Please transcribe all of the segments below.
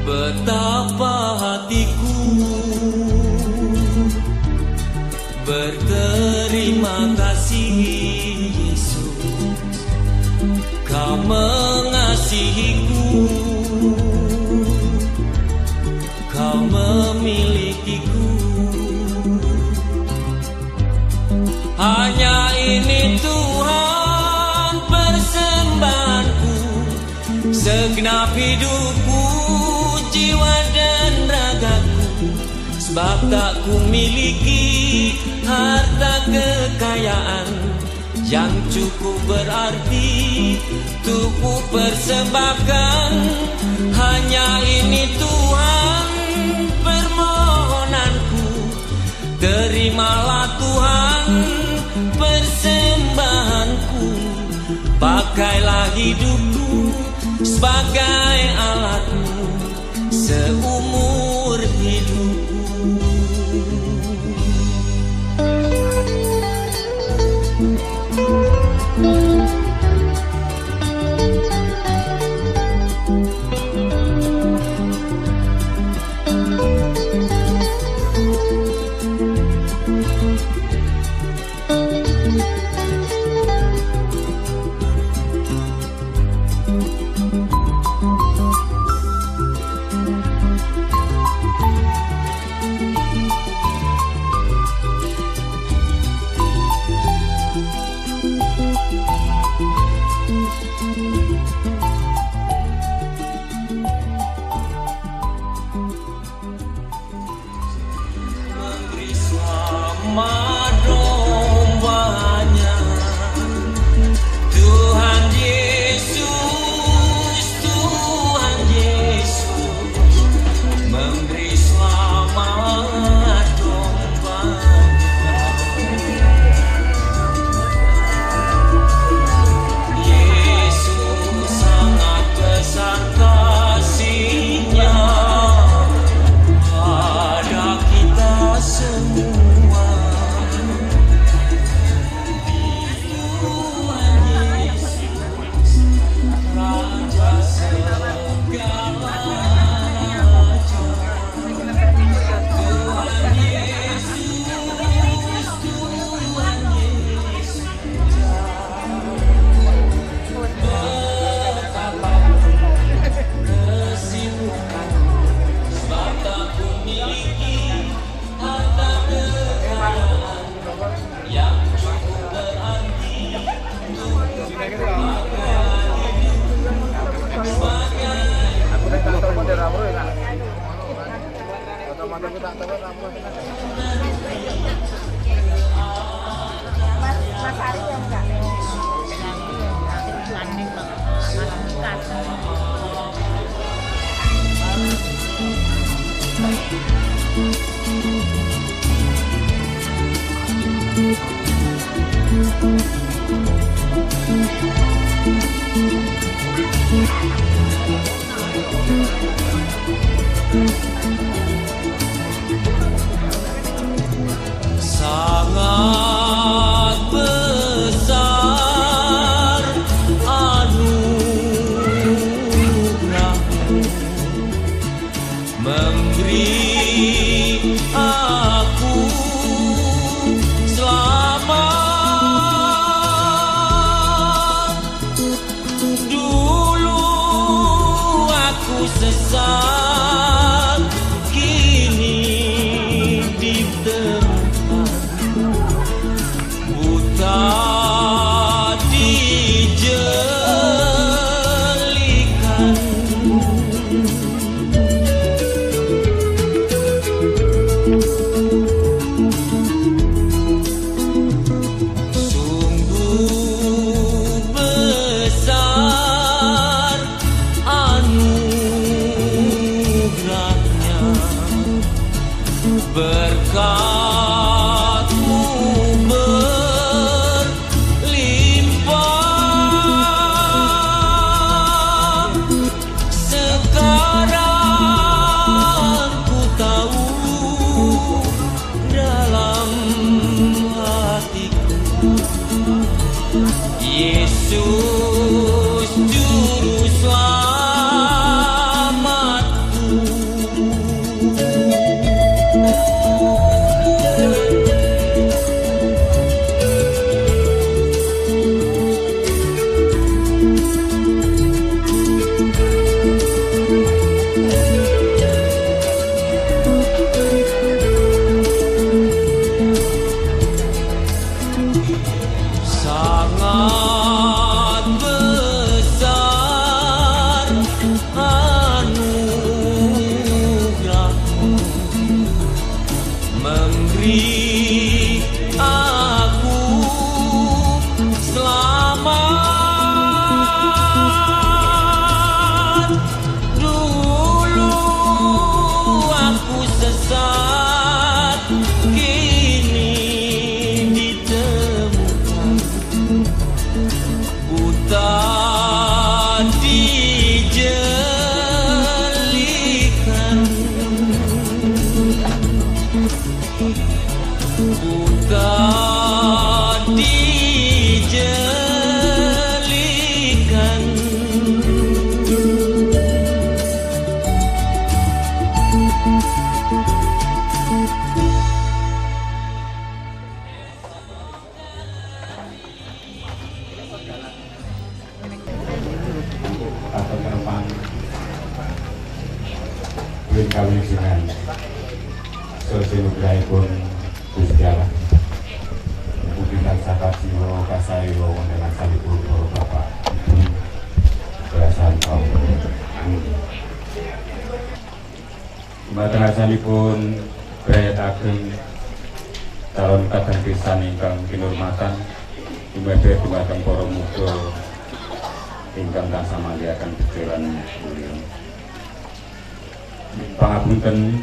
Betapa hatiku berterima kasih Yesus, Kau mengasihiku, Kau memilikiku. Hanya ini Tuhan persembahanku, segenap hidupku, jiwa dan ragaku. Sebab tak ku miliki harta kekayaan yang cukup berarti untuk ku persembahkan. Hanya ini Tuhan permohonanku, terimalah Tuhan persembahanku. Pakailah hidupku sebagai alatmu seumur hidupku. Mas Ari yang enggak sangat besar anugerah-Mu, memberi aku selamat. Dulu aku sesat, kini ditemukan, buta dijelikan. Sungguh besar anugerah-Nya, berkat-Mu berlimpah. Sekarang Pemimpin kawilujengan Sosenugrahipun Gusti Allah. Mugi tansah kajiwa kasaewa wonten asalipun para bapak ibu belasan kaum. Amin. Dumateng asalipun Brayat Ageng calon kadang pisan ingkang kinurmatan dumateng para muga ingkang tansah manggihaken bejalan mulya. Pangapunten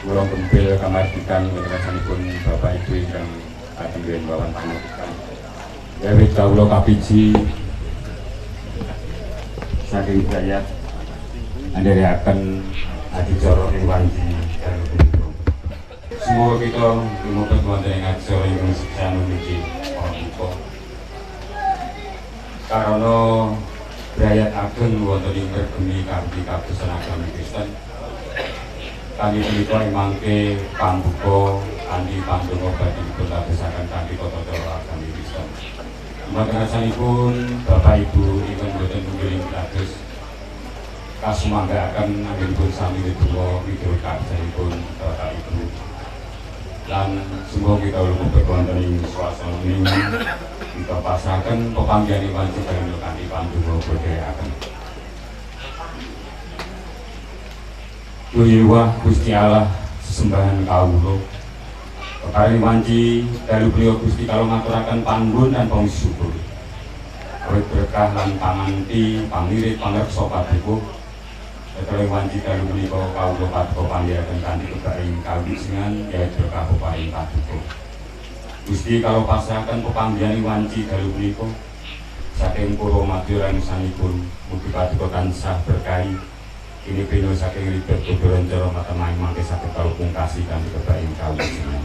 kula gempil kamardikan wontenipun Bapak Ibu ingkang katenggen wawan pangapunten. Wiwit kawula kapiji saking Brayat andharaken adicara ing wanci karo punika. Semoga kita lumebet wonten ing acara ingkang seksanu niki pamuka. Karana Brayat Ageng wonten ing regemi kanthi kapusen agama Kristen. Kami punika mangke pambuka kanthi pandonga badhepun kabesaken kanthi tata cara agama Kristen. Mangkasanipun Bapak Ibu ingkang boten punggiling kados kasumanggaaken anggenipun sami redaya miturut kajenipun Bapak Ibu. Lan semoga kita lumebet wonten ing swasana menika kita pasaken pepanggihan wanci kaliyan kanthi pandonga budhayaken. Duh Gusti Allah sesembahan kawula. Keparing wanci dalu beliau Gusti kalau ngaturaken panggun dan pangsyukur. Awit berkah lan panganti pangirit pangreksa paduka. Keparing wanci dalu menika kawula paduka panggihaken kanthi keparing kawilujengan yaitu berkah peparing paduka. Gusti kalau pasrahaken pepanggihan wanci dalu menika saking para madya sanipun mugi paduka tansah berkahi. Ini pino saking ribet dodoran cara matemai mangke saged kalupungkasi kanthi keparing kawilujengan.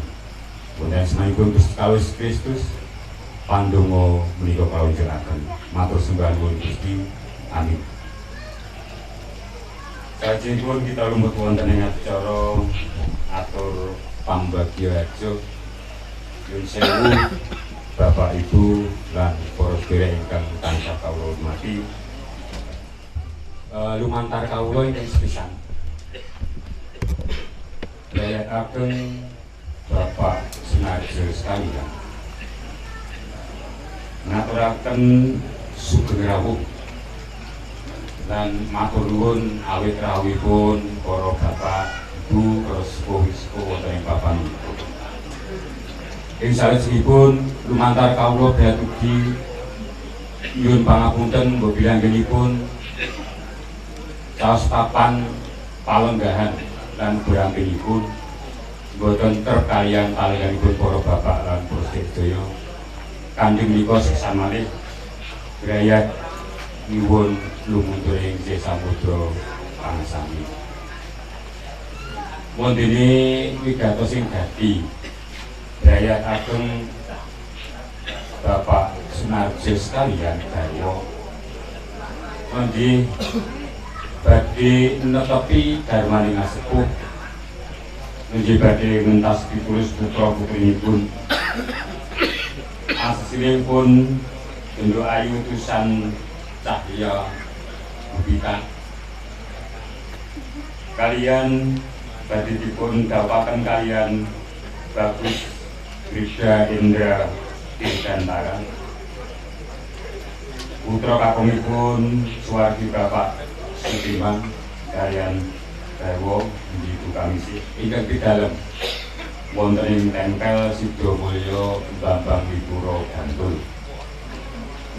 Wonten asmanipun Gusti Kristus pandonga menika kawujudaken. Matur sembah nuwun Gusti. Amin. Sajengipun kita lumebet wonten ing acara atur pambagya aja. Nyuwun sewu Bapak Ibu lan para sedherek ingkang tansah kawula hormati. Lumantar kawula ingkang sepisan. Brayat Ageng Bapak Sunarjo sekalian. Ngaturaken sugeng rawuh lan matur nuwun awit rawuhipun para bapak ibu sepuh-sepuh wonten ing papan menika. Ing salajengipun lumantar kawula brayat ugi nyuwun pangapunten mbok bilangipun saos papan palenggahan lan berampilipun boten terkalian kalengganipun para bapak lan para sedaya kanthi menika seksan malih Brayat nyuwun lumuntur ing samudra pangsami. Wondene wigatos sing dadi Brayat Ageng Bapak Sunarjo sekalian garwa mangke badhe netepi darmaning sepuh nggih badhe ngentas pitulis putra putrinipun aslinipun Gendho Ayu Tusan Cahya Bubita kalian badhe dipun dawaken kalian Bagus Brida Indra Dirgantara putra kakungipun Suwardi Bapak Sudiman kalian garwa Ibu Kamisi ingkang pidalem wonten ing tempel Sidomulyo Bambang Wipuro Bantul.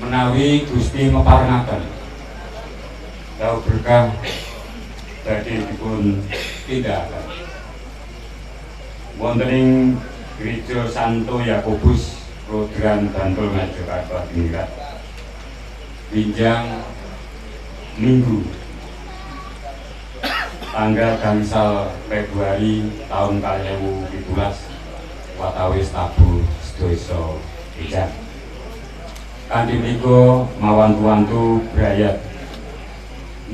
Menawi Gusti meparengaken dawuh berkah badhe dipun tindakaken wonten ing Gereja Santo Yakobus Rodran Bantul Ngajokarta Dingrat Binjang Minggu tanggal gangsal Februari tahun 2017 watawis tabuh sedasa Hijab. Kanthi menika mawan tuantu Brayat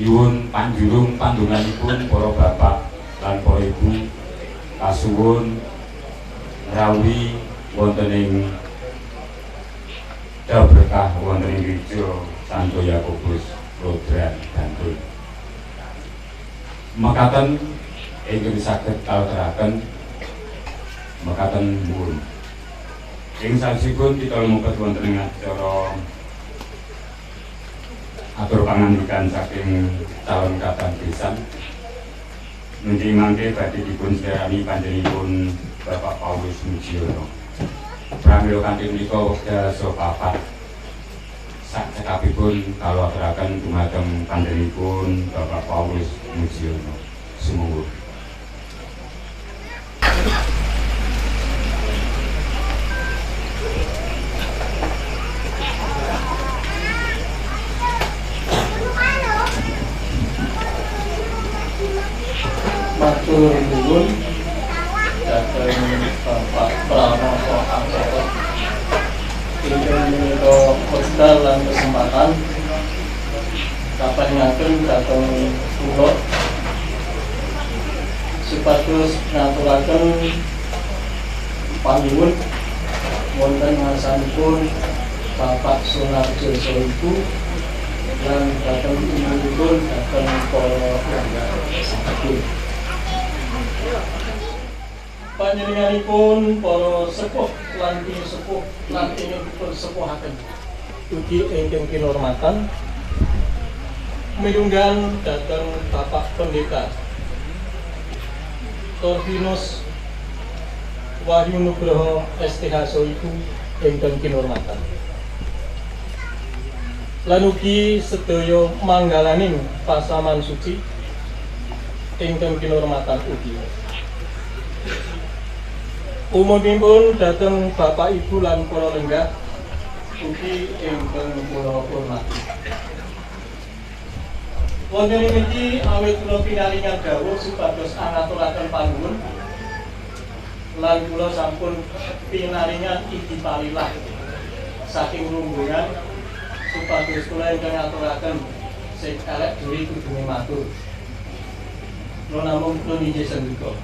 nyuwun panjurung pandonganipun para bapak lan para ibu kasuwun rawuhi wonten ing dawuh berkah wonten ing Gereja Santo Yakobus Rodran Bantul. mekaten ingkang saged kalteraken mekaten nuwun. Ing salesipun kita lumebet wonten ing acara atur pangandikan saking calon kadang desa. Nungging mangke badhe dipun sedherani panjenenganipun Bapak Paulus Mujiono. Pramila kanthi menika wekdal sopapat sak cekapipun kula aturaken dumateng panjenenganipun Bapak Paulus Mujiono. Sumangga. Matur nuwun dhateng Bapak Pranoto Angkata ingkang menika wekdal lan kesempatan kapangaken dhateng kula supados ngaturaken panuwun wonten ngarsanipun Bapak Sunarjo Soibu lan dhateng ibu-ibu dhateng para sahabat. Panjenenganipun para sepuh lan sepuh lan ingkang sepuhaken ugi ingkang kinurmatan milunggan dhateng Bapak Pendeta Torfinus Wahyu Nugroho STH Soibu ingkang kinurmatan lan ugi sedaya manggalaning pasaman suci ingkang kinurmatan ugi. Umumipun dhateng Bapak Ibu lan para lenggah ugi ingkang kula hormati. Wonten niki awit kula pinaringan dawuh supados angaturaken panuwun lan kula sampun pinaringan idi palilah saking rombongan supados kula ingkang ngaturaken sing elek dhewe kudune matur. Kula namung kula nggih sendika.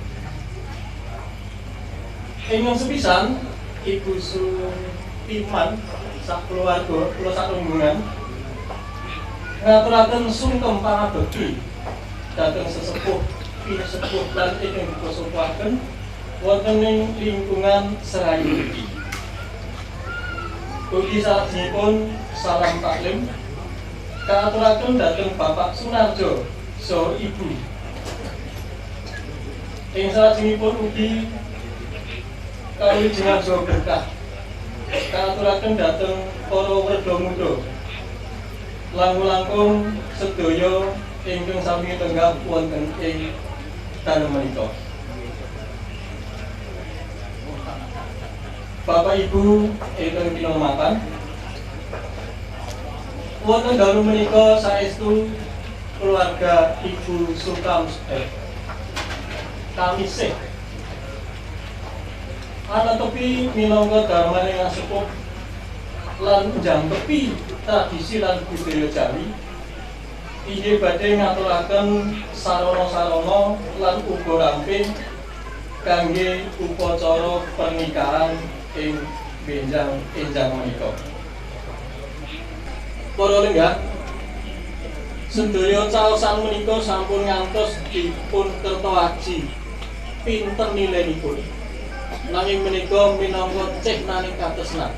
Ingkang sepisan Ibu Sutiman sak keluarga kula sak rombongan ngaturaken sungkem pangabekti dhateng sesepuh pinesepuh lan ingkang dipasupaken wonten ing lingkungan Serayu niki. Ugi salajengipun salam taklim kaaturaken dhateng Bapak Sunarjo saha Ibu. Ing salajengipun ugi kawilujengan saha berkah kaaturaken dhateng para werda muda langkung sedaya ingkang sami tenggap wonten ing dalem menika. Bapak Ibu ingkang kinurmatan, wonten dalu menika saestu keluarga Ibu Sukam Kamisih ana tepi minangka darmaning sepuh lan njangkepi tradisi lan budaya Jawi inggih badhe ngaturaken sarana-sarana lan uga ramping kangge upacara pernikahan ing benjang menika. Para lenggah sedaya caosan menika sampun ngantos dipun kerta aji pinten nilenipun. Nanging menika minangka ceknaning katresnan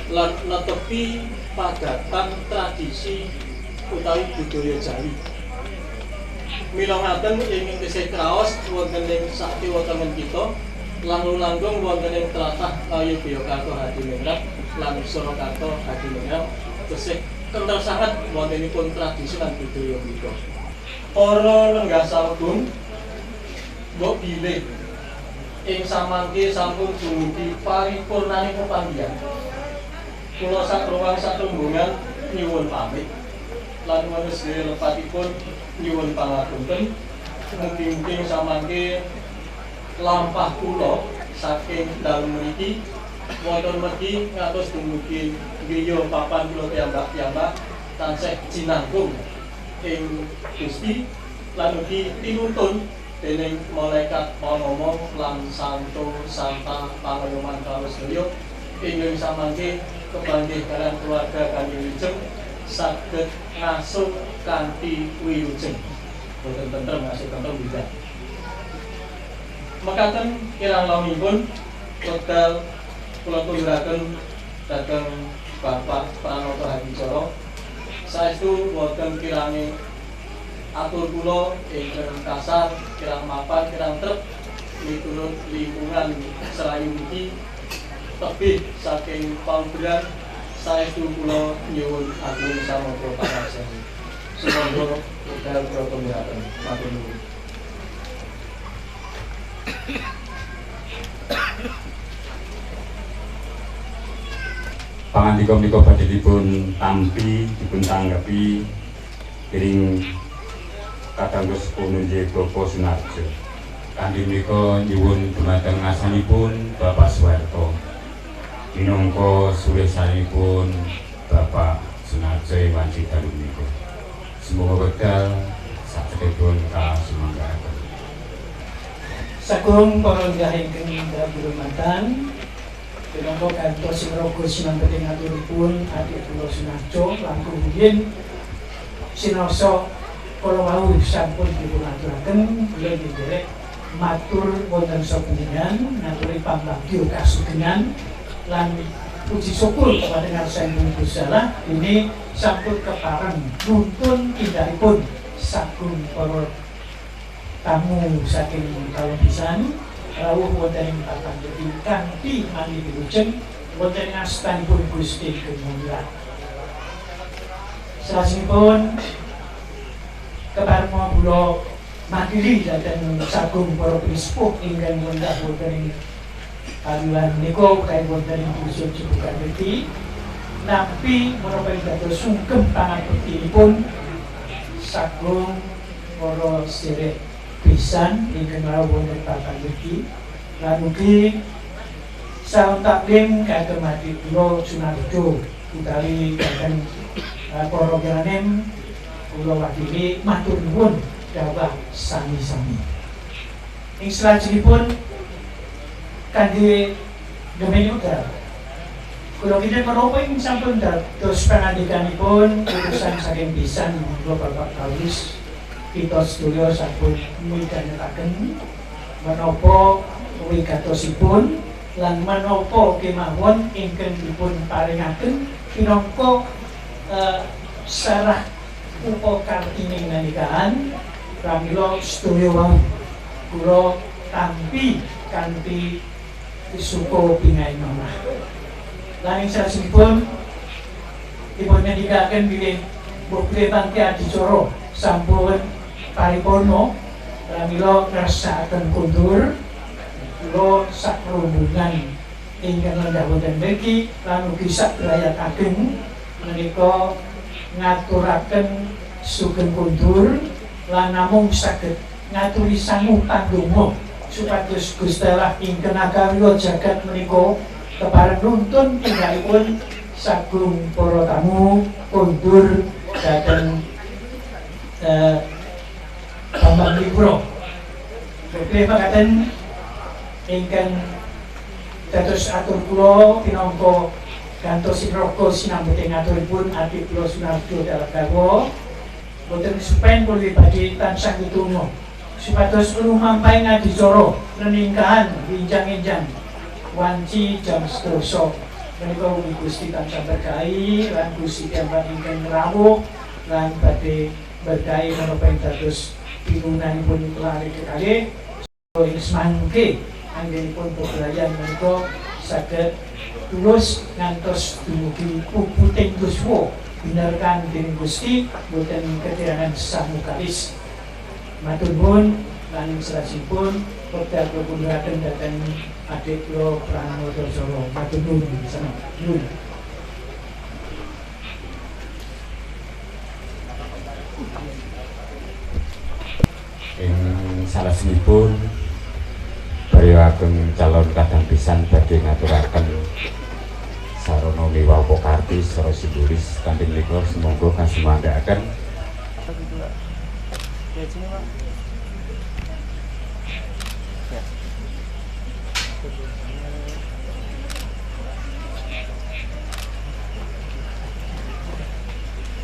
lan netepi padatan tradisi utawi budaya Jawi. Mila ngaten ingkang tesih kraos wonten ing sakiwatengan kita langkung wonten ing tlatah Ngayogyakarta Hadiningrat lan Surakarta Hadiningrat tesih kenthel sanget wontenipun tradisi lan budaya menika. Para lenggah sagung mbok bilih ing samangke sampun dumugi paripurnaning pepanggihan. Kula sak ruang satunggungan nyuwun pamit lan menawi lepatipun nyuwun pangapunten. Mugi-mugi samangke lampah kula saking dalem mriki wonten mergi ngantos dumugi griya papan kula piyambak-piyambak tansah jinanggung ing Gusti lan ugi tinuntun dening malaikat pangomong lan santo santa pangayoman kawula sedaya ingkang samangke kebanggih kaliyan keluarga kanthi wilujeng saged ngasuh kanthi wilujeng. boten tentrem ngasih tentrem juga. Mekaten kirang laminipun wekdal kula tunduraken dhateng Bapak Pranoto Hadicoro saestu boten kirangi atur kula ingkang kasar, kirang mapan, kirang trep miturut lingkungan Serayu niki tebih saking paugeran saestu kula nyuwun agung samangga pangasen. Sumangga wekdal kula tunduraken. Matur nuwun. Pangandika menika badhe dipun tampi, dipun tanggapi piring kadangus pununjih Bapak Sunarjo. Kanthi menika nyuwun dumateng ngasanipun Bapak Suwarto minangka suwesanipun Bapak Sunarjo wanci dalu menika. Semoga wekdal saketipun kasumanggahaken. Sagung para ingkang dirahmatan Pinangka kantos sinraga sinambeting aturipun adik kula Sunarjo langkung rumiyin sinarsa kala wau sampun dipun aturaken kula nderek matur wonten sapanjenengan ngaturi pambagyo kasugengan lan puji syukur kepada Ngarsane Gusti Allah ini sampun kepareng nuntun tindakipun sagung para tamu saking kalupisan rawuh wonten ing papan jadi kanthi mani wilujeng wonten ngastanipun Gusti Kemungkiran. Salajengipun kepareng kula makili dhateng sagung para pisepuh ingkang wonten ing kaliwan menika kae wonten ing dusun Cibukan Bekti nampi menapa dados sungkem pangabektinipun sagung para sedherek pisan ingkang rawuh wonten papan iki lan ugi saun taklim kagem adik kula Sunarjo utawi kagem para granem kula wakili matur nuwun dawuh sami-sami. Ing salajengipun kangge gemeni wekdal kula kinten menapa ing sampun dados pangandikanipun utusan saking pisan kula Bapak Kaulis kita sedaya sampun midhangetaken menapa wigatosipun lan menapa kemawon ingkang dipun paringaken minangka sarah upakartining nalikahan pramila sedaya wau kula tampi kanthi suka pingaenana. Lan ing salajengipun dipun ngendikaken bilih Bukti Pangki Adicara sampun paripurna pramila ngersakaken kundur kula sak rombongan ingkang lenggah wonten mriki lan ugi sak brayat ageng menika ngaturaken sugeng kundur lan namung saged ngaturi sangu pandonga supados Gusti Allah ingkang agawi jagat menika kepareng nuntun tindakipun sagung para tamu kundur dhateng Bambang Libro. Oke, makaten ingkang dados atur kula pinangka gantos sinraga sinambeting aturipun adik kula Sunarjo Dalagawa boten supen kula badhe tansah ndedonga supados lumampahing adicara neningkahan winjang-enjang wanci jam 12 menika ugi Gusti tansah berkahi lan Gusti piyambak ingkang rawuh lan badhe berkahi menapa ing dados pinunanipun kelari kekalih ing semangke anggenipun pegelayan menika saged tulus ngantos dumugi puputing yuswa binerkan dening Gusti boten ketirangan samukalis. Matur nuwun lan salajengipun wekdal kula pundhuraken dhateng adik kula Pranoto Solo. Matur nuwun sana. Nuwun. Ing salajengipun beliau ageng calon kadang pisan badhe ngaturaken sarana miwa pokarti secara simbolis kanthi menika semonggo kasumandhaken.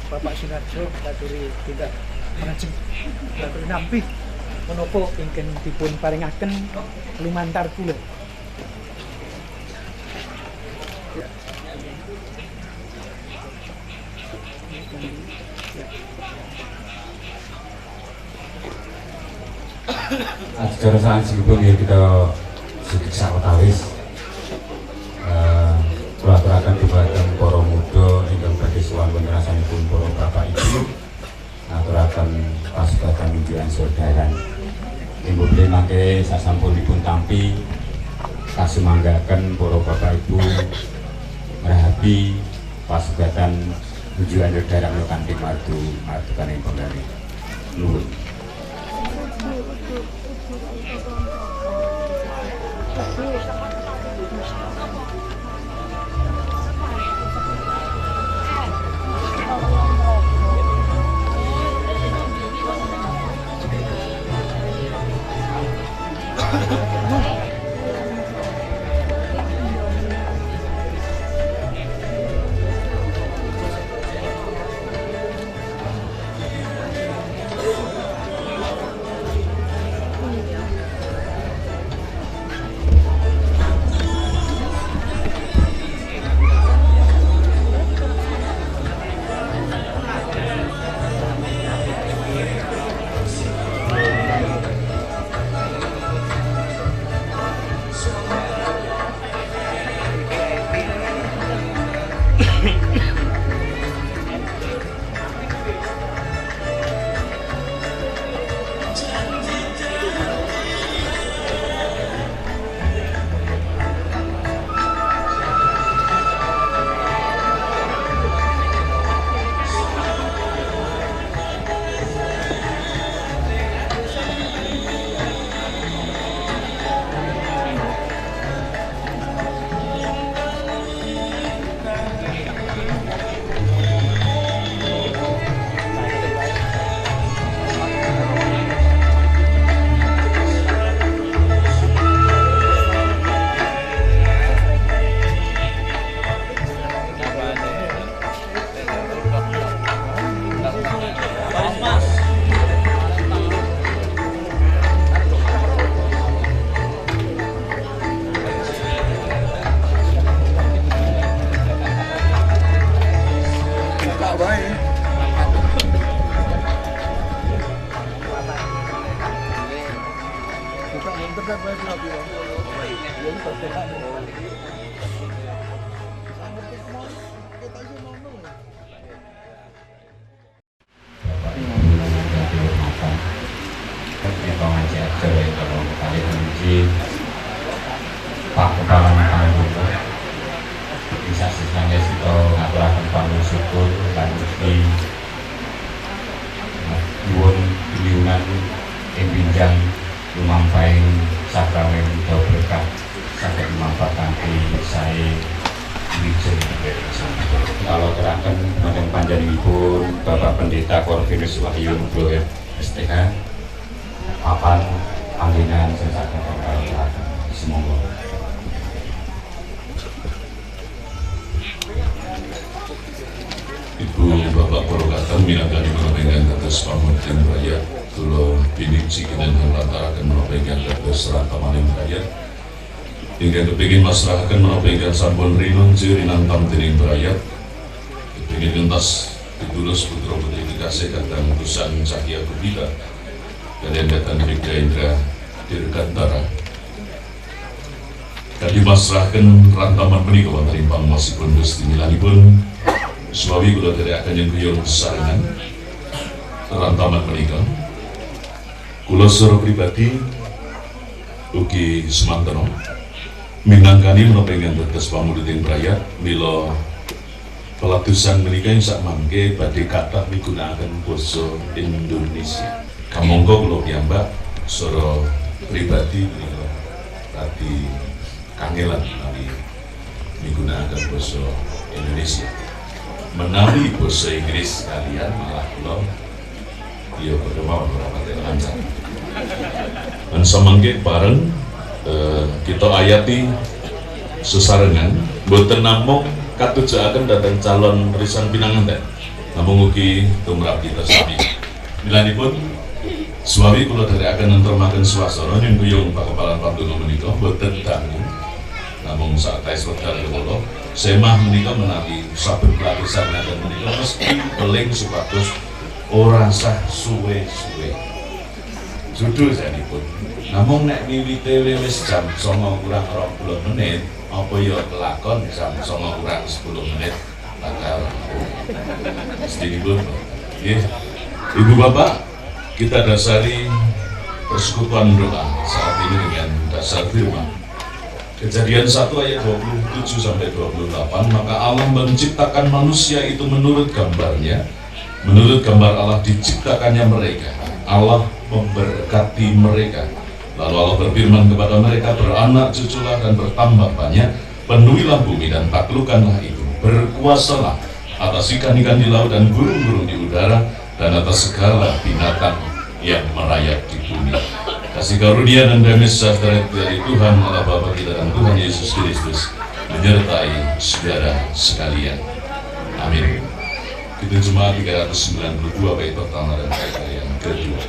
Bapak Sunarjo aturi tindak Lajeng kula nampi menapa ingkang dipun paringaken lumantar kula. Secara sanesipun ya kita sedikit sawetawis kula aturaken dhumateng para muda ingkang badhe sowan wonten rasanipun para bapak ibu ngaturaken pasugatan unjukan saudaran. Ibu beli mangke sasampunipun tampi kasumanggaken para bapak ibu ngerahapi pasugatan unjukan saudaran kanthi madu madukaning penggali. Nuwun. Pak Kepala Panglima bisa sesangnya kita ngaturaken panuwun syukur lan ugi nyuwun piliunan ing pinjang lumampaing sakramene uga berkah saged lumampah kanthi sae wijeng kalau teraken madang panjenenganipun Bapak Pendeta Corvinus Wahyu Nugroho STH papan panggilan sing saged karo semoga. Ibu Bapak Purwokatan minangkani menopengkan dados pamurtin rakyat kula pinik sikinen nglantaraken menopengkan dados rantamaning rakyat ingkang kepengin masrahaken menopengkan sampun rinunci rinantam dening rakyat kepengin entas ditulus putra putri dikasih kadang utusan Cahya Gubita kalian datang Brigda Indra Dirgantara kadi masrahaken rantaman menika wonten ing pangmasipun Gusti milanipun Suami kula akan yang guyon saringan rantaman menika kula secara pribadi ugi semanten minangkani menopengkan dados pamuriting rakyat mila pelatusan menika ing sak mangke badhe kathah migunakaken basa Indonesia. Kamangka kula piyambak secara pribadi menika dadi kangelan menawi migunakaken basa Indonesia. Menawi basa Inggris kalian malah kula ya padha mawon ora pati lancar. Dan samangke bareng kita ayati sesarengan boten namung katujuaken dhateng calon risan pinanganten namung ugi tumrap kita sami Milanipun suami kula dherekaken nentremaken swasana nyengkuyung Pakepalan Pandana menika boten dangu namung satais wekdal kula semah menika menawi saben pelatihan ngaten menika mesti beling supados ora sah suwe-suwe. Judul sanipun. Namung nek wiwite wis jam 09.00 kurang 20 menit, apa ya kelakon jam 09.00 kurang 10 menit bakal sedikitpun. Nggih. Ibu Bapak, kita dasari persekutuan doa saat ini dengan dasar firman. Kejadian 1 ayat 27 sampai 28, maka Allah menciptakan manusia itu menurut gambarnya. Menurut gambar Allah diciptakannya mereka. Allah memberkati mereka. Lalu Allah berfirman kepada mereka, beranak cuculah dan bertambah banyak, penuhilah bumi dan taklukkanlah itu, berkuasalah atas ikan-ikan di laut dan burung-burung di udara, dan atas segala binatang yang merayap di bumi. Kasih karunia dan damai sejahtera dari Tuhan Allah Bapa kita dan Tuhan Yesus Kristus menyertai saudara sekalian. Amin. Kita Jemaat 392 bait pertama dan bait yang kedua.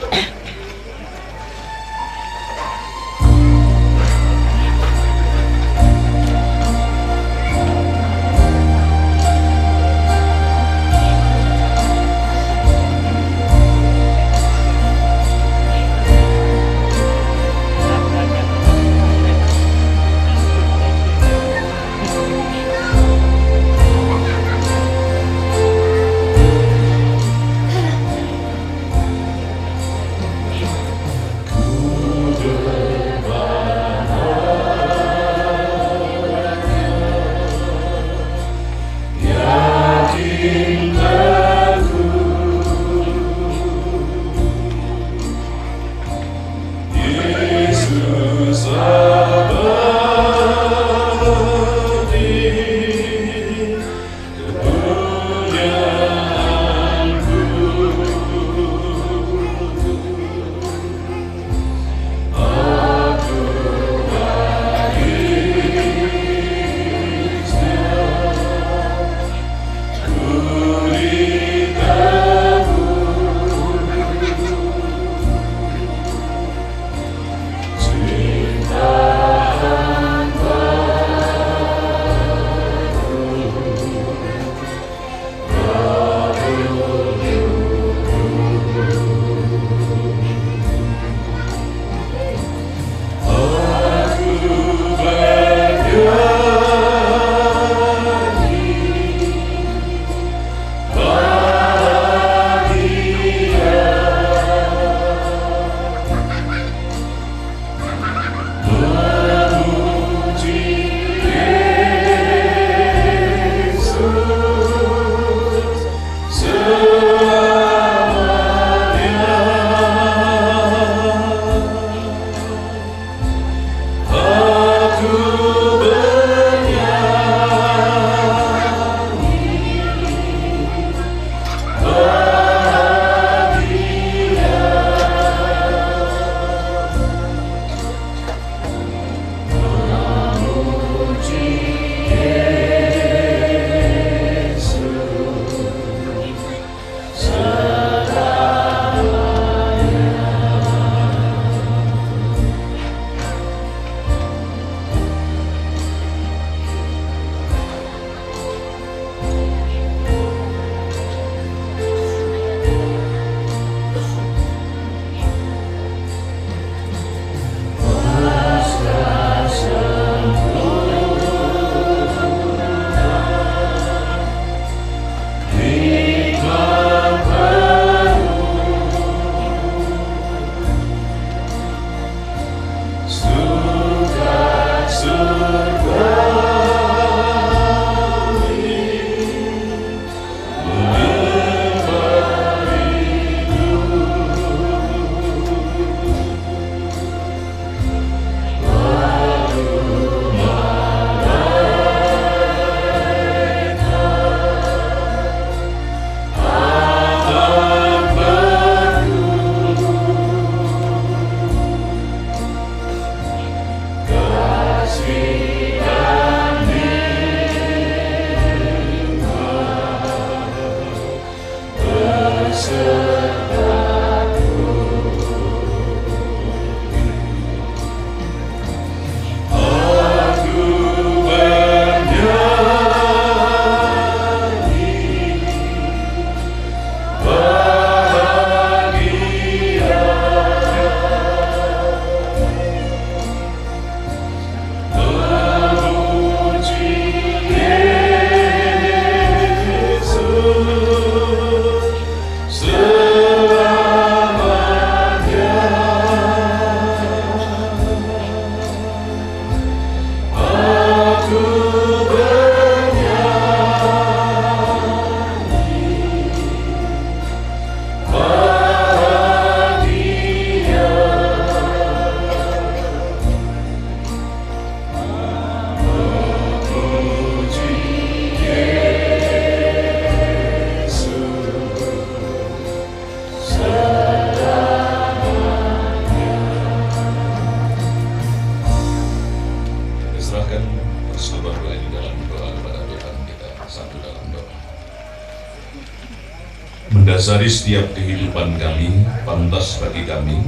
mendasari setiap kehidupan kami, pantas bagi kami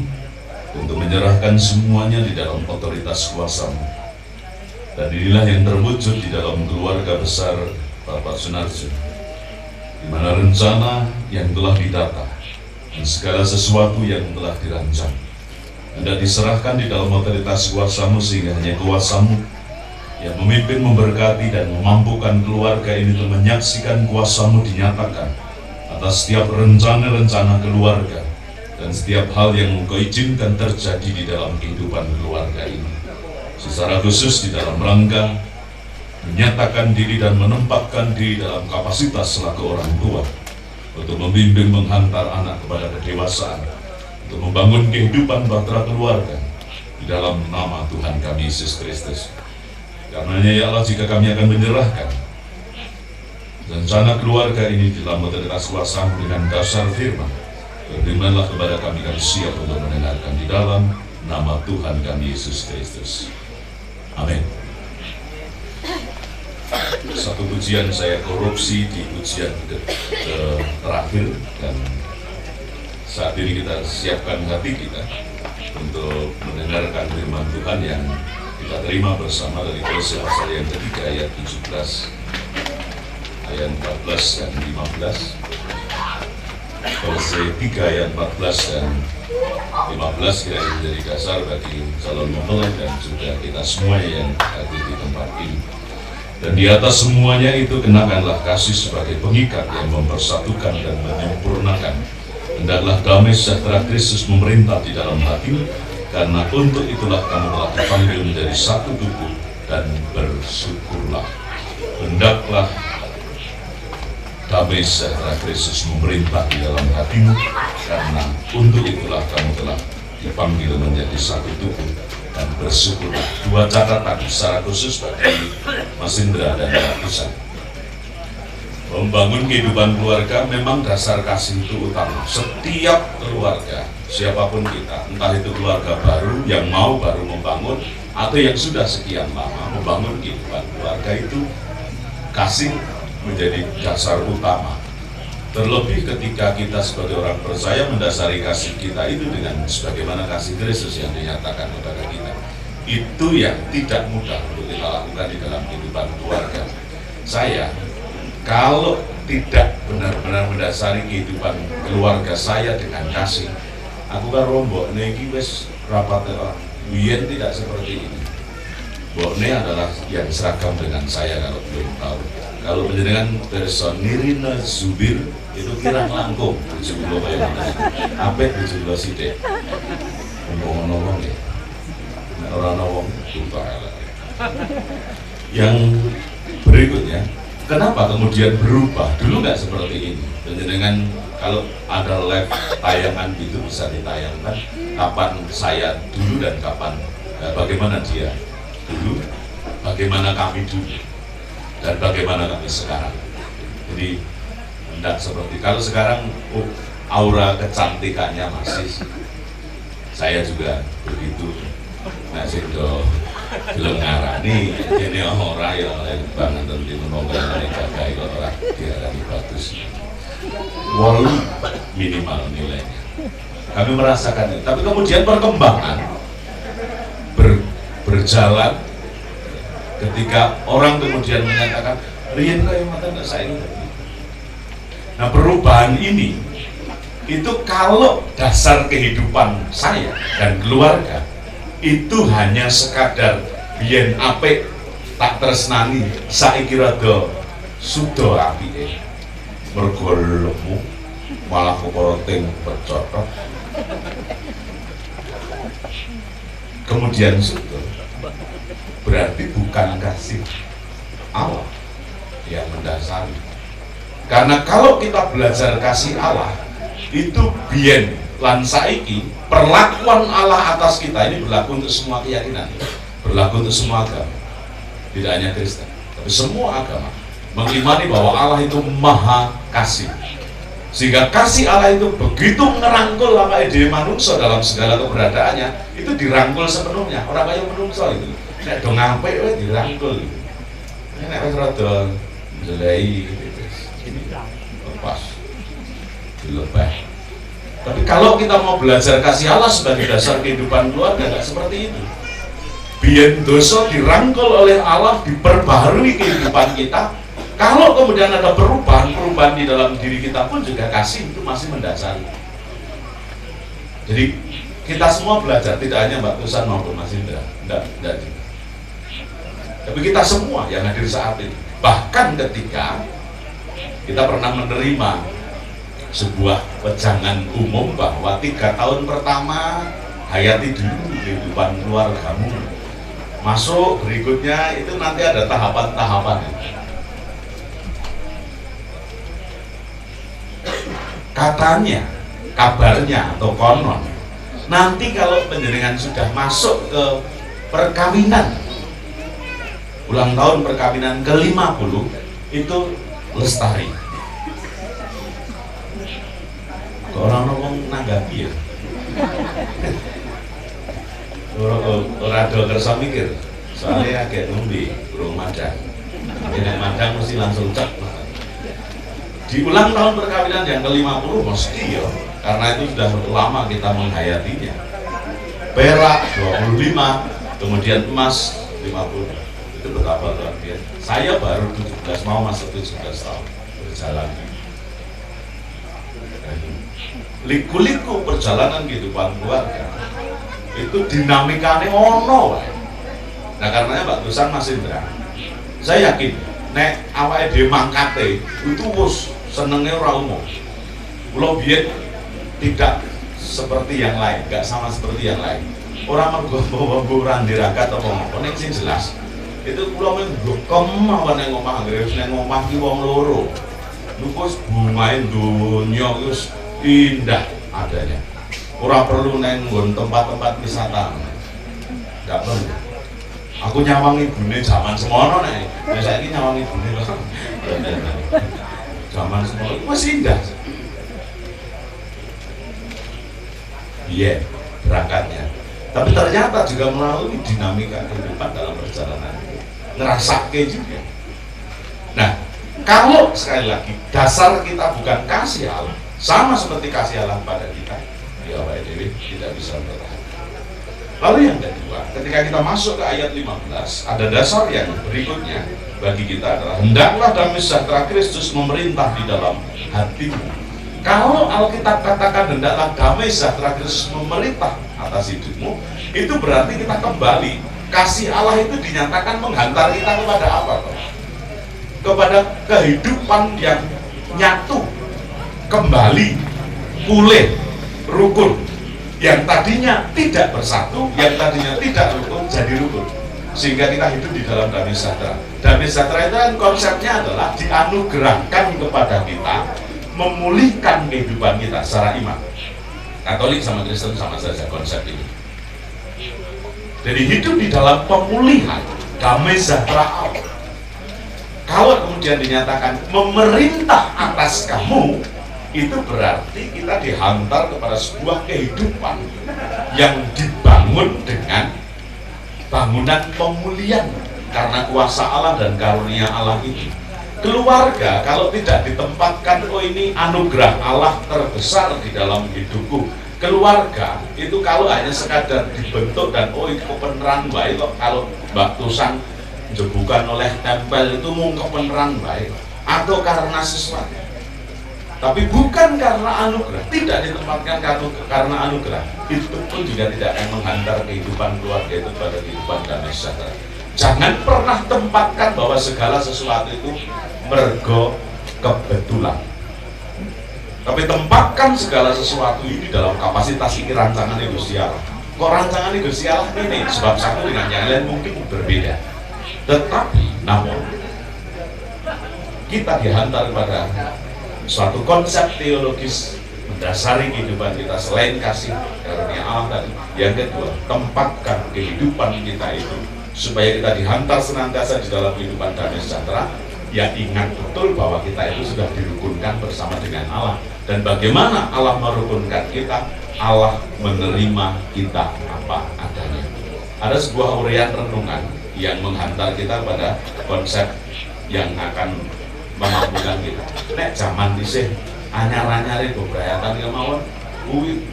untuk menyerahkan semuanya di dalam otoritas kuasa-Mu. Dan inilah yang terwujud di dalam keluarga besar Bapak Sunarjo, di mana rencana yang telah ditata dan segala sesuatu yang telah dirancang hendak diserahkan di dalam otoritas kuasa-Mu, sehingga hanya kuasa-Mu yang memimpin, memberkati, dan memampukan keluarga ini untuk menyaksikan kuasa-Mu dinyatakan atas setiap rencana-rencana keluarga dan setiap hal yang Engkau izinkan terjadi di dalam kehidupan keluarga ini. Secara khusus di dalam rangka menyatakan diri dan menempatkan diri dalam kapasitas selaku orang tua untuk membimbing, menghantar anak kepada kedewasaan, untuk membangun kehidupan bahtera keluarga di dalam nama Tuhan kami Yesus Kristus. Karenanya ya Allah, jika kami akan menyerahkan rencana keluarga ini di dalam otoritas kuasa-Mu dengan dasar firman, berfirmanlah kepada kami, kami siap untuk mendengarkan di dalam nama Tuhan kami Yesus Kristus. Amin. Satu pujian saya korupsi di pujian terakhir, dan saat ini kita siapkan hati kita untuk mendengarkan firman Tuhan yang kita terima bersama dari Kolose pasal yang ketiga ayat 17, ayat 14 dan 15. Kolose 3 ayat 14 dan 15 kira menjadi dasar bagi calon mempelai dan juga kita semua yang hadir di tempat ini. Dan di atas semuanya itu kenakanlah kasih sebagai pengikat yang mempersatukan dan menyempurnakan. Hendaklah damai sejahtera Kristus memerintah di dalam hatimu, karena untuk itulah kamu telah dipanggil menjadi satu tubuh, dan bersyukurlah. Hendaklah damai sejahtera Kristus memerintah di dalam hatimu, karena untuk itulah kamu telah dipanggil menjadi satu tubuh, dan bersyukurlah. Dua catatan secara khusus bagi Mas Indra dan Mbak Tusan. Membangun kehidupan keluarga memang dasar kasih itu utama. Setiap keluarga, siapapun kita, entah itu keluarga baru yang mau baru membangun atau yang sudah sekian lama membangun kehidupan keluarga, itu kasih menjadi dasar utama. Terlebih ketika kita sebagai orang percaya mendasari kasih kita itu dengan sebagaimana kasih Kristus yang dinyatakan kepada kita. Itu yang tidak mudah untuk kita lakukan di dalam kehidupan keluarga. Saya, kalau tidak benar-benar mendasari kehidupan keluarga saya dengan kasih, aku kan rombok niki wis rapat orang. Biyen tidak seperti ini. Bokne adalah yang seragam dengan saya kalau belum tahu. Kalau menjenengan person Nirina Zubir itu kirang langkung 70 kaya mana. Apet 70 sithik. Ngomong ngomong ya. Ora ana wong buta. Yang berikutnya, kenapa kemudian berubah? Dulu nggak seperti ini. Dengan kalau ada live tayangan itu bisa ditayangkan kapan saya dulu dan kapan bagaimana dia dulu, bagaimana kami dulu, dan bagaimana kami sekarang. Jadi tidak seperti kalau sekarang aura kecantikannya masih, saya juga begitu. Nah sido belum ngarani, ini orang yang lain banget nanti menongkrong jagai orang diarani bagus. Walau minimal nilainya. Kami merasakan itu. Tapi kemudian perkembangan berjalan ketika orang kemudian menyatakan riyen kaya mata enggak saya ini. Nah perubahan ini itu kalau dasar kehidupan saya dan keluarga itu hanya sekadar biyen apik tak tresnani saiki rada suda apike mergo lemu malah kepara ting pecotok kemudian suda, berarti bukan kasih Allah yang mendasari. Karena kalau kita belajar kasih Allah itu biyen lan saiki perlakuan Allah atas kita ini berlaku untuk semua keyakinan, berlaku untuk semua agama, tidak hanya Kristen, tapi semua agama mengimani bahwa Allah itu maha kasih, sehingga kasih Allah itu begitu ngerangkul apa ide manusia dalam segala keberadaannya, itu dirangkul sepenuhnya. Orang kaya manusia itu nek do ngapik wae dirangkul, nek wis rada jelai ini lepas. dilebah. Tapi kalau kita mau belajar kasih Allah sebagai dasar kehidupan keluarga, nggak seperti itu. Biar dosa dirangkul oleh Allah, diperbaharui kehidupan kita. Kalau kemudian ada perubahan di dalam diri kita pun juga kasih itu masih mendasari. Jadi kita semua belajar, tidak hanya Mbak Tusan maupun Mas Indra, enggak. Tapi kita semua yang hadir saat ini, bahkan ketika kita pernah menerima sebuah wejangan umum bahwa 3 tahun pertama hayati dulu kehidupan keluargamu, masuk berikutnya itu nanti ada tahapan-tahapan. Katanya, kabarnya atau konon, nanti kalau penjenengan sudah masuk ke perkawinan, ulang tahun perkawinan ke-50 itu lestari. Orang ngomong nanggapi ya. Orang ada kersa mikir, soalnya agak ngombe, burung madang. Jadi madang mesti langsung cek. Di ulang tahun perkawinan yang ke-50 mesti ya, karena itu sudah lama kita menghayatinya. Perak 25, kemudian emas 50. Itu betapa luar biasa. Saya baru 17, mau masuk 17 tahun berjalan. Liku-liku perjalanan kehidupan keluarga itu dinamikanya ono. Nah karenanya Mbak Tusan Mas Indra, saya yakin nek awake dhewe mangkate itu wis senenge ora umum. Kula biyen tidak seperti yang lain, enggak sama seperti yang lain. Ora mergo ora ndirakat apa apa, nek sing jelas itu kula men gokom mawon nang omah, anggere wis nang omah ki wong loro. Niku wis bungae donya wis indah adanya. Ora perlu neng tempat-tempat wisata. Enggak perlu. Aku nyawang ibune zaman semono nek. Nah saiki nyawang ibune kok. Zaman semono wis indah. Iya, berangkatnya. Tapi ternyata juga melalui dinamika kehidupan dalam perjalanan. Ngerasake juga. Nah, kalau sekali lagi dasar kita bukan kasih Allah, sama seperti kasih Allah pada kita, ya Pak Dewi tidak bisa bertahan. Lalu yang kedua, ketika kita masuk ke ayat 15, ada dasar yang berikutnya bagi kita adalah hendaklah damai sejahtera Kristus memerintah di dalam hatimu. Kalau Alkitab katakan hendaklah damai sejahtera Kristus memerintah atas hidupmu, itu berarti kita kembali kasih Allah itu dinyatakan menghantar kita kepada apa? Kepada kehidupan yang nyatu, kembali, pulih, rukun. Yang tadinya tidak bersatu, yang tadinya tidak rukun, jadi rukun. Sehingga kita hidup di dalam damai sejahtera. Damai sejahtera itu kan konsepnya adalah dianugerahkan kepada kita, memulihkan kehidupan kita secara iman. Katolik sama Kristen sama saja konsep ini. Jadi hidup di dalam pemulihan damai sejahtera Allah. Kalau kemudian dinyatakan memerintah atas kamu, itu berarti kita dihantar kepada sebuah kehidupan yang dibangun dengan bangunan pemulihan karena kuasa Allah dan karunia Allah itu. Keluarga kalau tidak ditempatkan, oh ini anugerah Allah terbesar di dalam hidupku. Keluarga itu kalau hanya sekadar dibentuk dan oh itu kebenaran baik kok, kalau Mbak Tusan jebukan oleh tempel itu mung kebenaran baik atau karena sesuatu. Tapi bukan karena anugerah, tidak ditempatkan karena anugerah, itu pun juga tidak akan menghantar kehidupan keluarga itu pada kehidupan damai sejahtera. Jangan pernah tempatkan bahwa segala sesuatu itu mergo kebetulan. Tapi tempatkan segala sesuatu ini dalam kapasitas ini rancangan Gusti Allah. Kok rancangan Gusti Allah ini? Sebab satu dengan yang lain mungkin berbeda. Tetapi namun kita dihantar pada suatu konsep teologis mendasari kehidupan kita selain kasih karunia Allah tadi. Yang kedua, tempatkan kehidupan kita itu supaya kita dihantar senantiasa di dalam kehidupan damai sejahtera. Ya ingat betul bahwa kita itu sudah dirukunkan bersama dengan Allah. Dan bagaimana Allah merukunkan kita? Allah menerima kita apa adanya. Ada sebuah uraian renungan yang menghantar kita pada konsep yang akan memampukan kita. Nek zaman dhisik anyar-anyare bebrayatan kemawon kuwi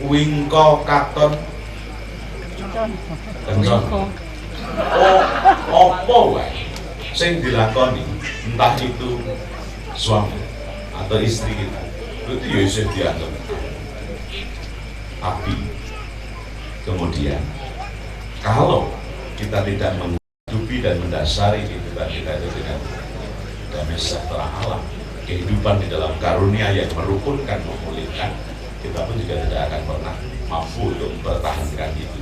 wingko katon kencon. Apa wae sing dilakoni entah itu suami atau istri kita itu ya isih dianggap. Tapi kemudian kalau kita tidak menghidupi dan mendasari kehidupan kita itu dengan damai sejahtera alam, kehidupan di dalam karunia yang merukunkan, memulihkan, kita pun juga tidak akan pernah mampu untuk mempertahankan itu.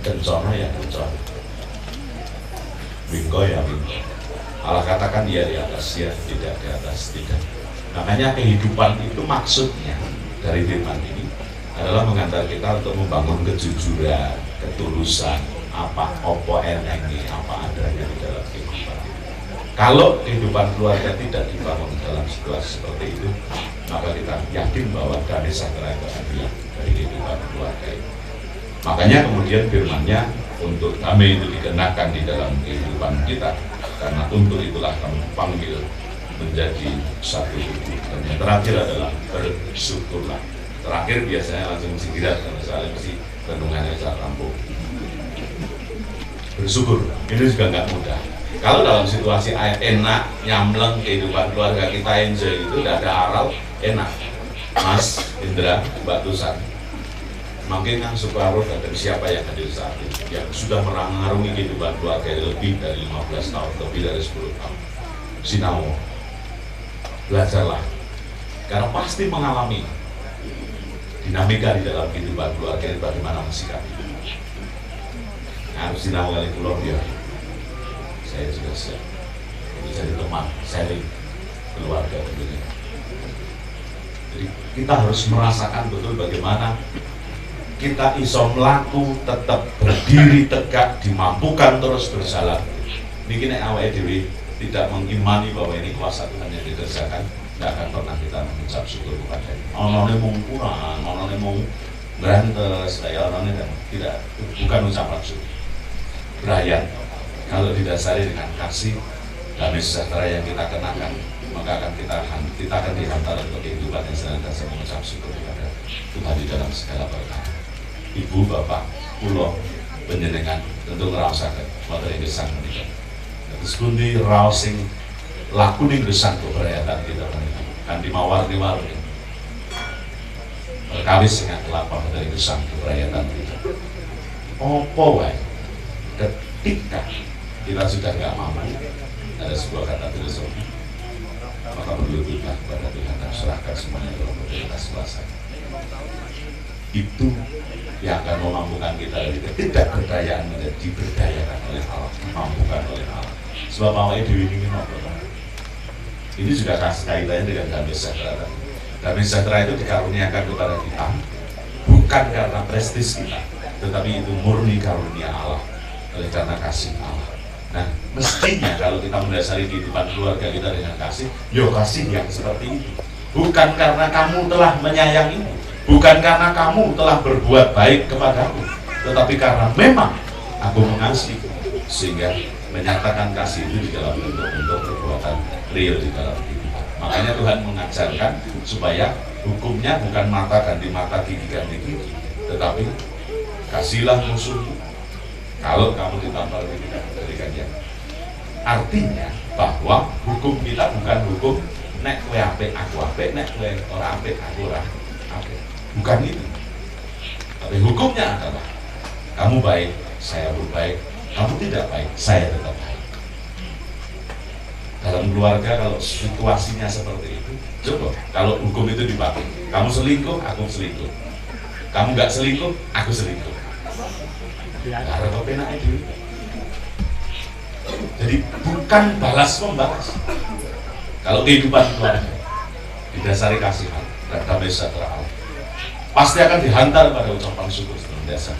Kencana ya kencana, wingko ya wingko. Allah katakan dia di atas ya, tidak di atas tidak. Makanya kehidupan itu maksudnya dari firman ini adalah mengantar kita untuk membangun kejujuran, ketulusan, apa opo enenge, apa adanya di dalam kehidupan. Kalau kehidupan keluarga tidak dibangun dalam situasi seperti itu, maka kita yakin bahwa damai sejahtera itu akan hilang dari kehidupan keluarga itu. Makanya kemudian firman-Nya untuk damai itu dikenakan di dalam kehidupan kita, karena untuk itulah kami panggil menjadi satu tubuh. Dan yang terakhir adalah bersyukurlah. Terakhir biasanya langsung segera karena soalnya mesti renungannya saat rampung. Bersyukur ini juga nggak mudah. Kalau dalam situasi enak, nyamleng kehidupan keluarga kita enjoy itu tidak ada aral, enak. Mas Indra, Mbak Tusan, mungkin kan Sukaruh dan siapa yang hadir saat ini yang sudah mengarungi kehidupan keluarga lebih dari 15 tahun, lebih dari 10 tahun. Sinau, belajarlah, karena pasti mengalami dinamika di dalam kehidupan keluarga ini bagaimana mensikapi. Harus sinau kali pulau ya. Saya juga siap untuk jadi teman, sharing keluarga tentunya. Jadi kita harus merasakan betul bagaimana kita iso mlaku tetap berdiri tegak, dimampukan terus berjalan. Niki nek awake dhewe tidak mengimani bahwa ini kuasa Tuhan yang dikerjakan, tidak akan pernah kita mengucap syukur kepada Dia. Onone mung kurang, onone mung grantes, kaya onone kan tidak, bukan ucapan syukur. Berayan kalau didasari dengan kasih damai sejahtera yang kita kenakan, maka akan kita akan dihantar untuk kehidupan yang senantiasa mengucap syukur kepada Tuhan di dalam segala perkara. Ibu, bapak, pulau, penjenengan tentu ngerasakan materi gesang menikah. Terus pundi rausing laku ning gesang keberayatan kita menikah. Kan dimawar-warni. Perkawis dengan kelapa dari gesang keberayatan kita. Opo wae ketika kita sudah nggak mampu, ada sebuah kata filosofi, maka berlututlah kepada Tuhan dan serahkan semuanya dalam otoritas kuasa. Itu yang akan memampukan kita dari ketidakberdayaan menjadi diberdayakan oleh Allah, dimampukan oleh Allah. Sebab awalnya Dewi ini ini juga kaitannya dengan damai sejahtera. Damai sejahtera itu dikaruniakan kepada kita bukan karena prestis kita, tetapi itu murni karunia Allah oleh karena kasih Allah. Nah, mestinya kalau kita mendasari kehidupan keluarga kita dengan kasih, yo kasih yang seperti itu. Bukan karena kamu telah menyayangimu, bukan karena kamu telah berbuat baik kepadaku, tetapi karena memang aku mengasihi, sehingga menyatakan kasih itu di dalam bentuk perbuatan real di dalam kehidupan. Makanya Tuhan mengajarkan supaya hukumnya bukan mata ganti mata, gigi ganti gigi, tetapi kasihlah musuhmu. Kalau kamu ditampar berikan yang artinya bahwa hukum kita bukan hukum nek kowe apik aku apik, nek kowe ora apik aku ora apik. Bukan itu. Tapi hukumnya adalah kamu baik, saya pun baik, kamu tidak baik, saya tetap baik. Dalam keluarga kalau situasinya seperti itu, coba kalau hukum itu dipakai, kamu selingkuh, aku selingkuh, kamu nggak selingkuh, aku selingkuh. Karena kau penak itu. Jadi bukan balas membalas. Kalau kehidupan keluarga didasari kasihan dan damai sejahtera Allah, pasti akan dihantar pada ucapan syukur senantiasa.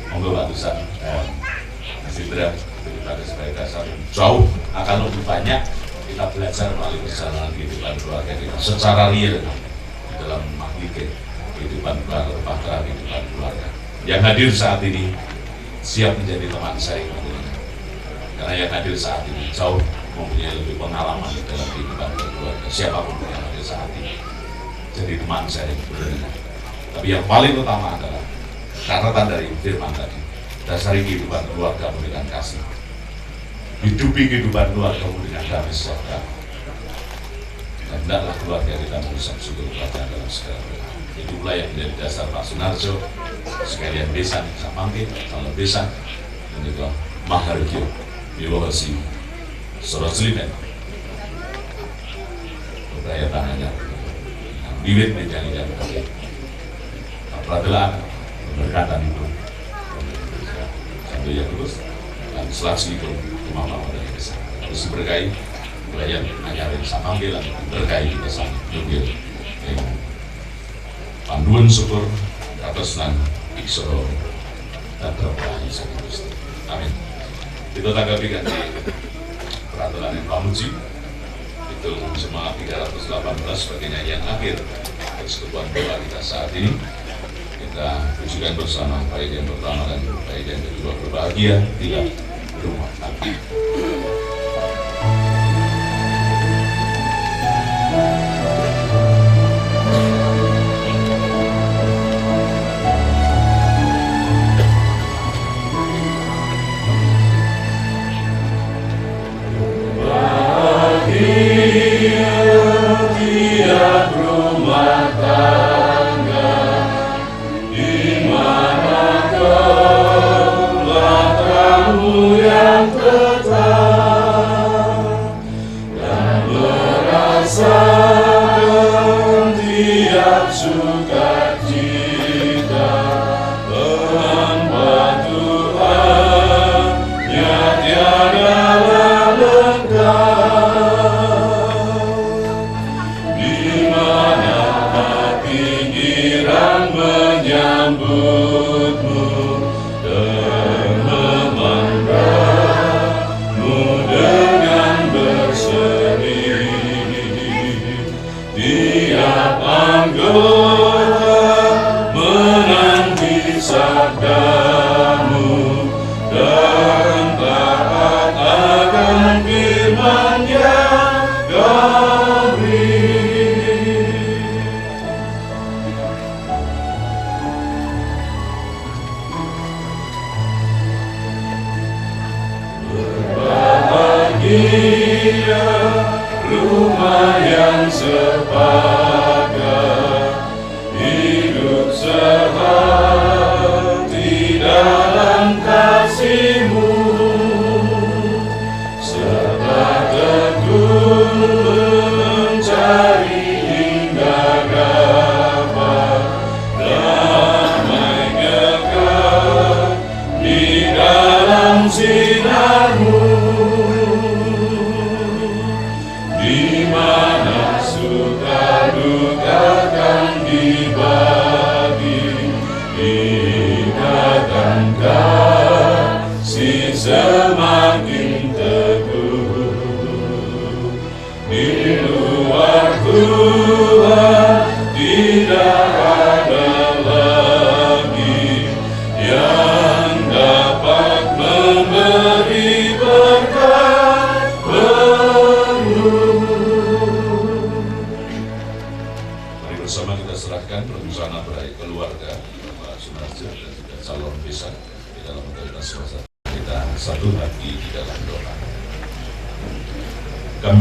Monggo Pak Tusan, Mas Indra, kita sebagai dasar jauh akan lebih banyak kita belajar melalui perjalanan kehidupan keluarga kita secara real di dalam makhluk kehidupan keluarga, kehidupan keluarga. Yang hadir saat ini siap menjadi teman saya, karena yang hadir saat ini jauh mempunyai lebih pengalaman dalam kehidupan keluarga, siapapun yang ada saat ini. Jadi teman saya benar. Tapi yang paling utama adalah catatan dari firman tadi, dasari kehidupan keluarga dengan kasih, hidupi kehidupan keluarga dengan damai sejahtera, dan hendaklah keluarga kita mengucap syukur kepada dalam segala hal. Itulah yang menjadi dasar Pak Sunarjo, sekalian besan, saya panggil calon besan, dan juga Maharjo, Wiwohasi, Soroslimen, beberapa tangannya, bibit menjadi kaki, peradilan, pemberkatan itu, sampai yang terus, dan selasi itu kemampuan dari desa. Terus berkai, pelayan ngajarin sama panggilan, berkai kita sama, nunggil, panduan syukur atas nan iksoro dan terbaik sekaligus. Amin. Kita tanggapi ganti peraturan yang pamuji itu Semangat 318 sebagai nyanyian akhir persekutuan doa kita saat ini. Kita tujukan bersama baik yang pertama dan baik yang kedua, berbahagia tidak berumah tangga.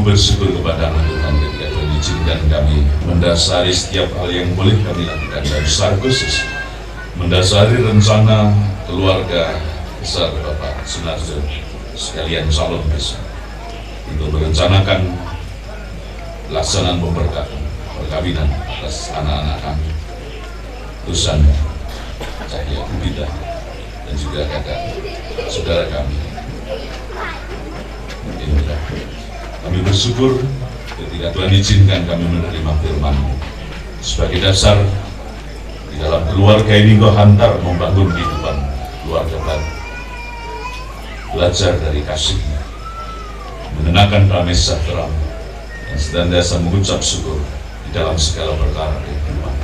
Bersyukur kepada Tuhan ketika Tuhan izinkan kami mendasari setiap hal yang boleh kami lakukan dan secara khusus mendasari rencana keluarga besar Bapak Sunarjo sekalian calon besar untuk merencanakan pelaksanaan pemberkatan perkawinan atas anak-anak kami Tusan Cahya Ubida dan juga kakak saudara kami Indra. Kami bersyukur ketika Tuhan izinkan kami menerima firman-Mu sebagai dasar di dalam keluarga ini Kau hantar membangun kehidupan keluarga baru, belajar dari kasih-Mu, mengenakan damai sejahtera dan senantiasa mengucap syukur di dalam segala perkara kehidupan.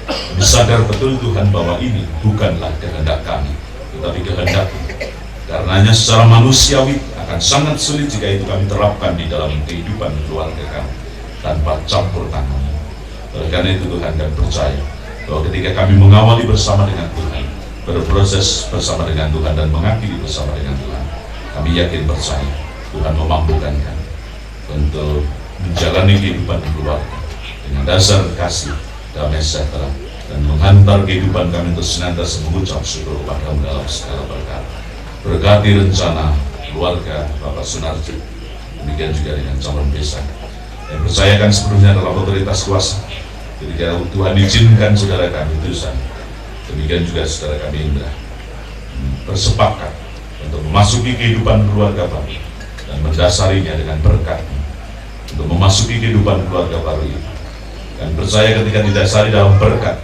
Kami sadar betul Tuhan bahwa ini bukanlah kehendak kami, tetapi kehendak-Mu. Karenanya secara manusiawi akan akan sangat sulit jika itu kami terapkan di dalam kehidupan keluarga kami tanpa campur tangan. Oleh karena itu Tuhan, kami percaya bahwa ketika kami mengawali bersama dengan Tuhan, berproses bersama dengan Tuhan dan mengakhiri bersama dengan Tuhan, kami yakin percaya Tuhan memampukan kami untuk menjalani kehidupan keluarga dengan dasar kasih, damai sejahtera, dan menghantar kehidupan kami untuk senantiasa mengucap syukur kepada-Mu dalam segala perkara. Berkati rencana keluarga Bapak Sunarjo, demikian juga dengan calon desa yang percayakan sepenuhnya dalam otoritas kuasa. Ketika Tuhan izinkan saudara kami Dusan, demikian juga saudara kami Indra bersepakat untuk memasuki kehidupan keluarga baru dan mendasarinya dengan berkat untuk memasuki kehidupan keluarga baru ini. Dan percaya ketika didasari dalam berkat,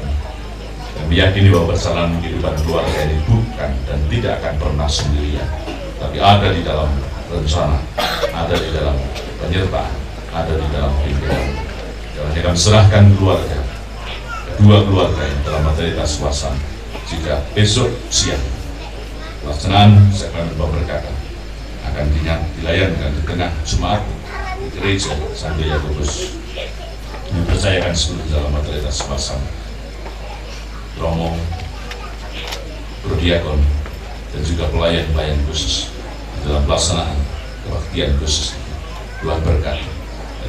dan meyakini bahwa perjalanan kehidupan keluarga ini bukan dan tidak akan pernah sendirian, tapi ada di dalam rencana, ada di dalam penyertaan, ada di dalam pimpinan. Karena kami serahkan keluarga, kedua keluarga yang dalam otoritas kuasa. Jika besok siang pelaksanaan sakramen pemberkatan akan dilayankan di tengah Jumat di gereja Santo Yakobus, dipercayakan seluruh dalam otoritas kuasa Romo, Prodiakon, dan juga pelayan-pelayan khusus dalam pelaksanaan kebaktian khusus. Tuhan berkati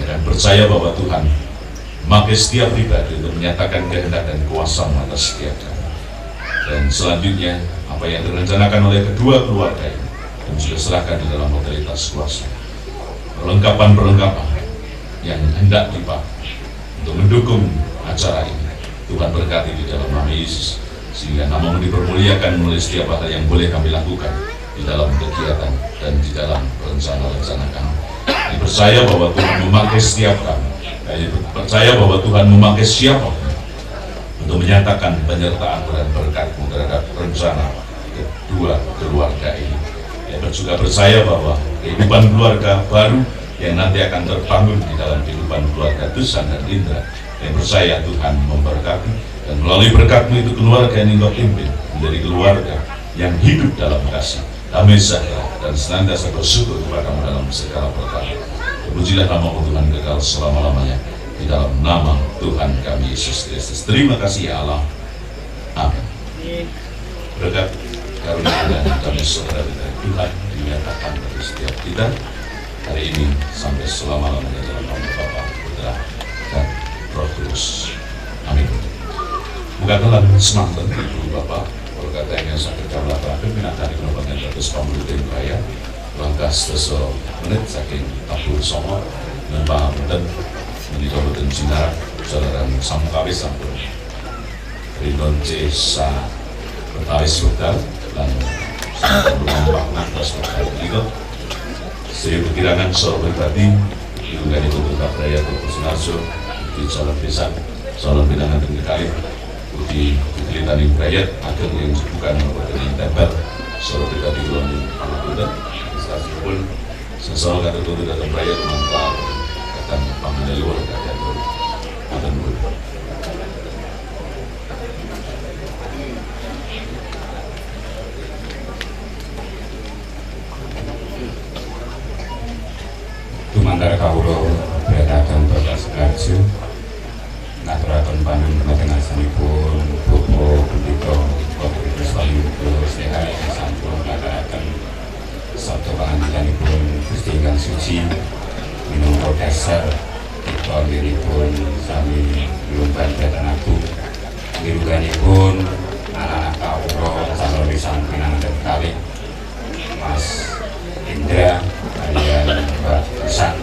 dan percaya bahwa Tuhan memakai setiap pribadi untuk menyatakan kehendak dan kuasa atas setiap kami. Dan selanjutnya apa yang direncanakan oleh kedua keluarga ini dan juga serahkan di dalam otoritas kuasa. Perlengkapan-perlengkapan yang hendak dipakai untuk mendukung acara ini, Tuhan berkati di dalam nama Yesus, sehingga nama-Mu dipermuliakan melalui setiap hal yang boleh kami lakukan di dalam kegiatan dan di dalam rencana-rencana kami. Percaya bahwa Tuhan memakai setiap kami, percaya bahwa Tuhan memakai siapa untuk menyatakan penyertaan dan berkat-Mu terhadap rencana kedua keluarga ini. Juga percaya bahwa kehidupan keluarga baru yang nanti akan terbangun di dalam kehidupan keluarga Dusan dan Indra, yang percaya Tuhan memberkati, dan melalui berkat-Mu itu keluarga yang Engkau pimpin menjadi keluarga yang hidup dalam kasih, damai sejahtera, dan senantiasa bersyukur kepada-Mu dalam segala perkara. Terpujilah nama-Mu Tuhan kekal selama-lamanya, di dalam nama Tuhan kami Yesus Kristus. Terima kasih ya Allah. Amin. Berkat karunia dan damai sejahtera dari Tuhan dinyatakan bagi setiap kita hari ini sampai selama-lamanya dalam nama Bapa, Putra, dan Roh Kudus. Amin. Bukakanlah semangat Ibu Bapak, berkata yang sakit kamlah terakhir minatari penerbangan terus pamulutin raya langkah sesuatu menit saking Tabur Songo dan Pahamudan menikah Kabupaten Cinarak saudara Samkawi sampun Rindon Cesa Betawis Hotel dan Sampai Nantos Hotel itu saya perkirakan soal pribadi juga ditutup raya Tuku Sunarjo di Jalan Desa Jalan Bidangan dan Kekali di Kelitani Brayat agar yang bukan merupakan tempel soal pribadi Kulon Pahamudan pun sesuatu kata itu datang Brayat mantap kata Pahamudan luar kata itu akan berubah. Tumandar kawula beratakan Bapak Sunarjo ngaturaken panjenengan asanipun Bapak Punika Bapak Kriswaluyo Sehat sampun ngaturaken sabda pangandikanipun Gusti Ingkang Suci minangka dasar pamripun sami lumban dhateng aku ngiruganipun anak-anak kawula calon pisan pinanganten kalih Mas Indra kalian Mbak Dusan.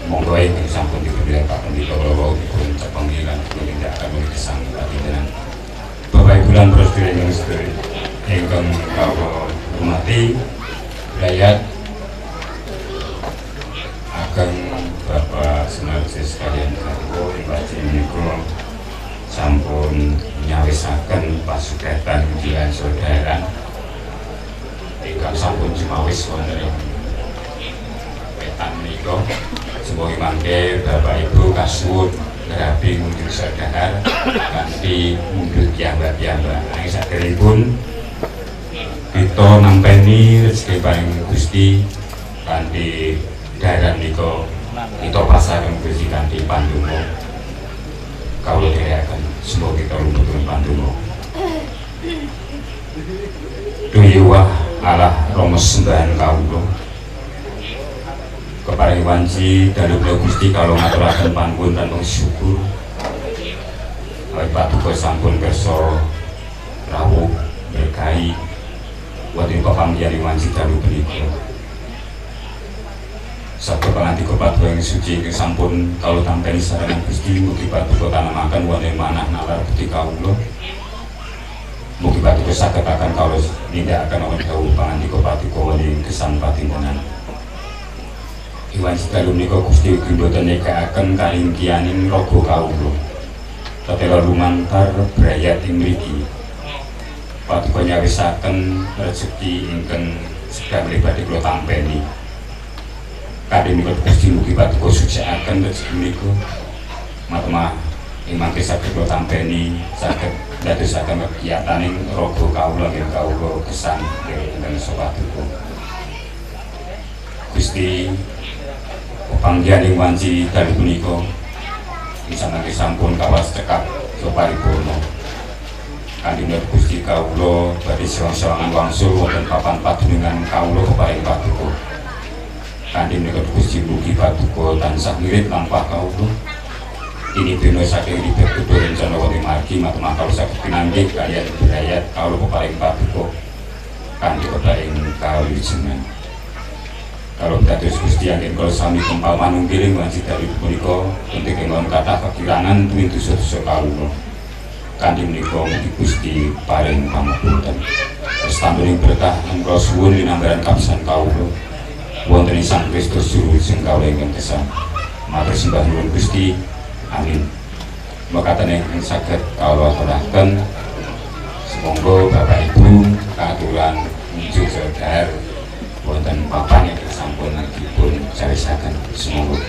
Monggo ingkang sampun diberi Pak Pendeta Bawa dipun cepengi lan kula tidak akan mengesang patintenan. Bapak Ibu lan para sedherek ingkang sedherek ingkang kawula hormati Brayat ageng Bapak Sunarjo sekalian kawula lajeng menika sampun nyawisaken pasugatan ujian saudara ingkang sampun jumawis wonten ing wetan menika. Semoga mangke Bapak Ibu kasuwun ngrabi ngunjuk sadhahar kanthi mundhut piyambak-piyambak. Nanging saderengipun kita nampeni rezeki paring Gusti kanthi daran nika kita pasaken Gusti kanthi pandonga kawula dherekaken semoga kita lumutun pandonga Tuyuwah Allah Rama sembahan kawula keparing wanci dalu kula Gusti kawula ngaturaken panuwun lan syukur awit paduka sampun kersa rawuh berkahi wonten pepanggihan wanci dalu punika sabda pangandika paduka ing suci ingkang sampun kawula tampeni sarengan Gusti mugi paduka tanamaken wonten manah nalar Gusti kawula mugi paduka sagetaken kawula nindakaken wonten dawuh pangandika paduka wonten gesang patintenan Iwan dalu menika Gusti ugi boten nekakaken karingkianing raga kawula tetela lumantar brayat ing mriki paduka nyawisaken rezeki ingkang sedang badhe kula tampeni kadhe menika Gusti mugi paduka suksèsaken rezeki menika matema ing mangke saged kula tampeni saged dadosaken kegiyataning raga kawula ing kawula gesang ingkang sapaduka Gusti panggihan ing wanci dalu punika bisa mangke sampun kawas cekap paripurna kanthi menawi Gusti kawula badhe selang-selangan wangsul wonten papan padunungan kawula keparing paduka kanthi menawi Gusti mugi paduka tansah ngirit lampah kawula ini beno saking ribet kudu rencana wonten margi matema kawula saged pinanggih kaliyan brayat kawula keparing paduka kanthi keparing kawilujengan kalau dados Gusti anggen kula sami kempal manunggiling wanci dalu punika penting kengkon kathah kekirangan tuwin dosa-dosa kawula kanthi menika mugi Gusti paring pangapunten sestantuning berkah lan kula suwun linambaran kapisan kawula wonten ing Sang Kristus Juru sing kawula ingkang gesang matur sembah nuwun Gusti amin mekaten ingkang saged kawula aturaken semoga Bapak Ibu katuran mujuk sedhar wonten papan yang sampun dipun carisaken semoga